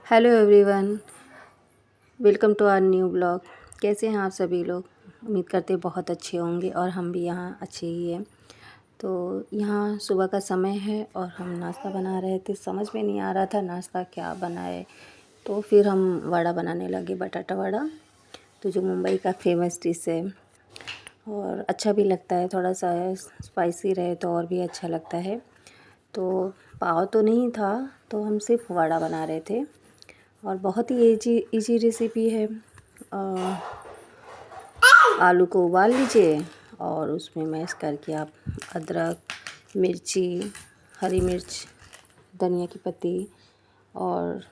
Hello everyone, welcome to our new blog. कैसे हैं आप सभी लोग? उम्मीद करते हैं बहुत अच्छे होंगे और हम भी यहाँ अच्छे ही हैं। तो यहाँ सुबह का समय है और हम नाश्ता बना रहे थे। समझ में नहीं आ रहा था नाश्ता क्या बनाए, तो फिर हम वड़ा बनाने लगे, बटाटा वड़ा। तो जो मुंबई का फेमस डिश है और अच्छा भी लगता है, थोड़ा सा स्पाइसी रहे तो और भी अच्छा लगता है। तो पाव तो नहीं था, तो हम सिर्फ वड़ा बना रहे थे और बहुत ही इजी रेसिपी है। आलू को उबाल लीजिए और उसमें मैश करके आप अदरक, मिर्ची, हरी मिर्च, धनिया की पत्ती और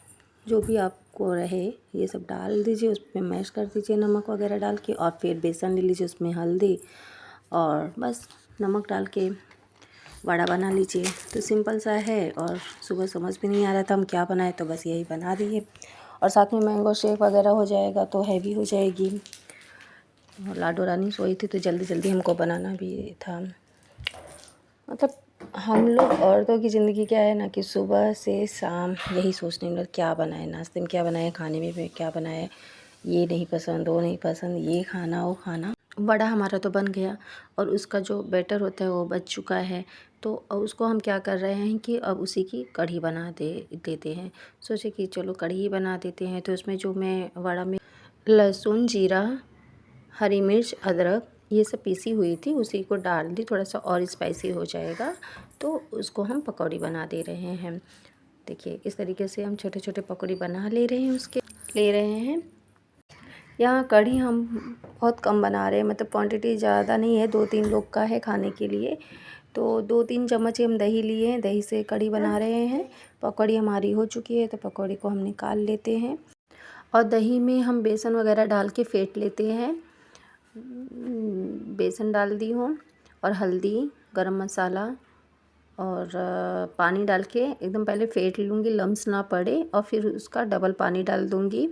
जो भी आपको रहे ये सब डाल दीजिए। उसमें मैश कर दीजिए नमक वगैरह डाल के, और फिर बेसन ले लीजिए, उसमें हल्दी और बस नमक डाल के वड़ा बना लीजिए। तो सिंपल सा है और सुबह समझ भी नहीं आ रहा था हम क्या बनाए, तो बस यही बना दिए। और साथ में मैंगो शेक वगैरह हो जाएगा तो हैवी हो जाएगी। और लाडो रानी सोई थी तो जल्दी जल्दी हमको बनाना भी था। मतलब हम लोग औरतों की ज़िंदगी क्या है ना कि सुबह से शाम यही सोचने में क्या बनाए, नाश्ते में क्या बनाए, खाने में क्या बनाए, ये नहीं पसंद, वो नहीं पसंद, ये खाना वो खाना। वड़ा हमारा तो बन गया और उसका जो बैटर होता है वो बच चुका है। तो उसको हम क्या कर रहे हैं कि अब उसी की कढ़ी बना देते हैं। सोचे कि चलो कढ़ी ही बना देते हैं। तो उसमें जो मैं वड़ा में लहसुन, जीरा, हरी मिर्च, अदरक ये सब पीसी हुई थी, उसी को डाल दी। थोड़ा सा और स्पाइसी हो जाएगा तो उसको हम पकौड़ी बना दे रहे हैं। देखिए इस तरीके से हम छोटे छोटे पकौड़ी बना ले रहे हैं। यहाँ कढ़ी हम बहुत कम बना रहे हैं, मतलब क्वांटिटी ज़्यादा नहीं है, 2-3 लोग का है खाने के लिए। तो 2-3 चम्मच ही हम दही लिए हैं, दही से कढ़ी बना रहे हैं। पकौड़ी हमारी हो चुकी है तो पकौड़ी को हम निकाल लेते हैं और दही में हम बेसन वगैरह डाल के फेंट लेते हैं। बेसन डाल दी हूँ और हल्दी, गरम मसाला और पानी डाल के एकदम पहले फेंट लूँगी, लम्स ना पड़े, और फिर उसका डबल पानी डाल दूँगी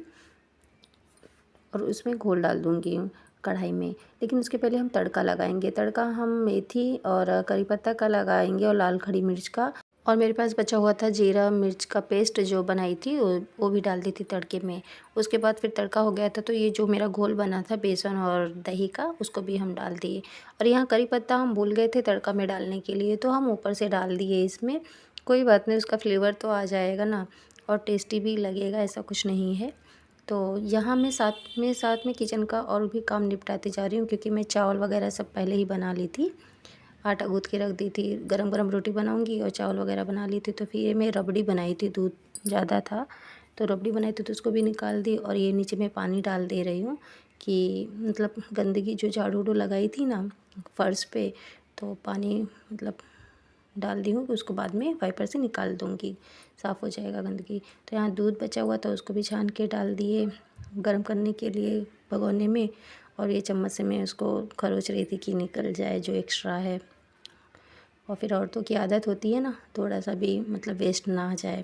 और उसमें घोल डाल दूँगी कढ़ाई में। लेकिन उसके पहले हम तड़का लगाएंगे। तड़का हम मेथी और करी पत्ता का लगाएंगे और लाल खड़ी मिर्च का। और मेरे पास बचा हुआ था जीरा मिर्च का पेस्ट जो बनाई थी, वो भी डाल दी थी तड़के में। उसके बाद फिर तड़का हो गया था तो ये जो मेरा घोल बना था बेसन और दही का, उसको भी हम डाल दिए। और यहाँ करी पत्ता हम भूल गए थे तड़का में डालने के लिए, तो हम ऊपर से डाल दिए इसमें। कोई बात नहीं, उसका फ्लेवर तो आ जाएगा ना और टेस्टी भी लगेगा, ऐसा कुछ नहीं है। तो यहाँ मैं साथ में किचन का और भी काम निपटाती जा रही हूँ, क्योंकि मैं चावल वगैरह सब पहले ही बना ली थी। आटा गूँथ के रख दी थी, गरम गरम रोटी बनाऊंगी और चावल वगैरह बना ली थी। तो फिर ये मैं रबड़ी बनाई थी, दूध ज़्यादा था तो रबड़ी बनाई थी, तो उसको भी निकाल दी। और ये नीचे मैं पानी डाल दे रही हूँ कि मतलब गंदगी जो झाड़ू उड़ू लगाई थी ना फर्श पे, तो पानी मतलब डाल दी हूँ कि उसको बाद में वाइपर से निकाल दूँगी, साफ़ हो जाएगा गंदगी। तो यहाँ दूध बचा हुआ था, उसको भी छान के डाल दिए गर्म करने के लिए भगोने में। और ये चम्मच से मैं उसको खरोच रही थी कि निकल जाए जो एक्स्ट्रा है। और फिर औरतों की आदत होती है ना, थोड़ा सा भी मतलब वेस्ट ना जाए।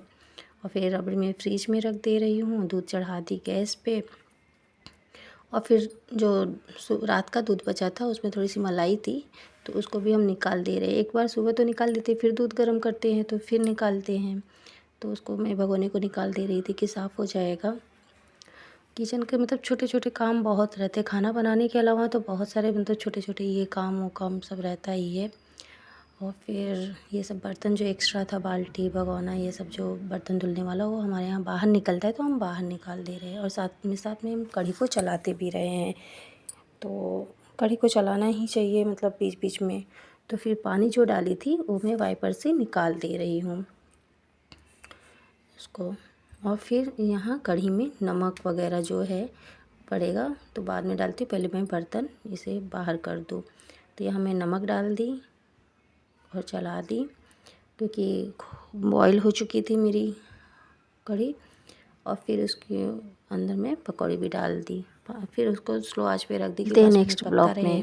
और फिर रबड़ी में फ्रिज में रख दे रही हूँ, दूध चढ़ा दी गैस पे। और फिर जो रात का दूध बचा था उसमें थोड़ी सी मलाई थी, तो उसको भी हम निकाल दे रहे हैं। एक बार सुबह तो निकाल देते, फिर दूध गर्म करते हैं तो फिर निकालते हैं। तो उसको मैं भगोने को निकाल दे रही थी कि साफ़ हो जाएगा। किचन के मतलब छोटे छोटे काम बहुत रहते हैं, खाना बनाने के अलावा तो बहुत सारे मतलब छोटे छोटे ये काम वो काम सब रहता ही है। और फिर ये सब बर्तन जो एक्स्ट्रा था, बाल्टी भगोना ये सब जो बर्तन धुलने वाला, वो हमारे यहाँ बाहर निकलता है तो हम बाहर निकाल दे रहे हैं। और साथ में हम कढ़ी को चलाते भी रहे हैं। तो कढ़ी को चलाना ही चाहिए मतलब बीच बीच में। तो फिर पानी जो डाली थी वो मैं वाइपर से निकाल दे रही हूँ उसको। और फिर यहाँ कढ़ी में नमक वगैरह जो है पड़ेगा तो बाद में डालती हूँ, पहले मैं बर्तन इसे बाहर कर दूँ। तो यहाँ मैं नमक डाल दी और चला दी, क्योंकि बॉईल हो चुकी थी मेरी कढ़ी। और फिर उसके अंदर में पकौड़ी भी डाल दी, फिर उसको स्लो आंच पे रख दी कि 5 मिनट पकता रहे।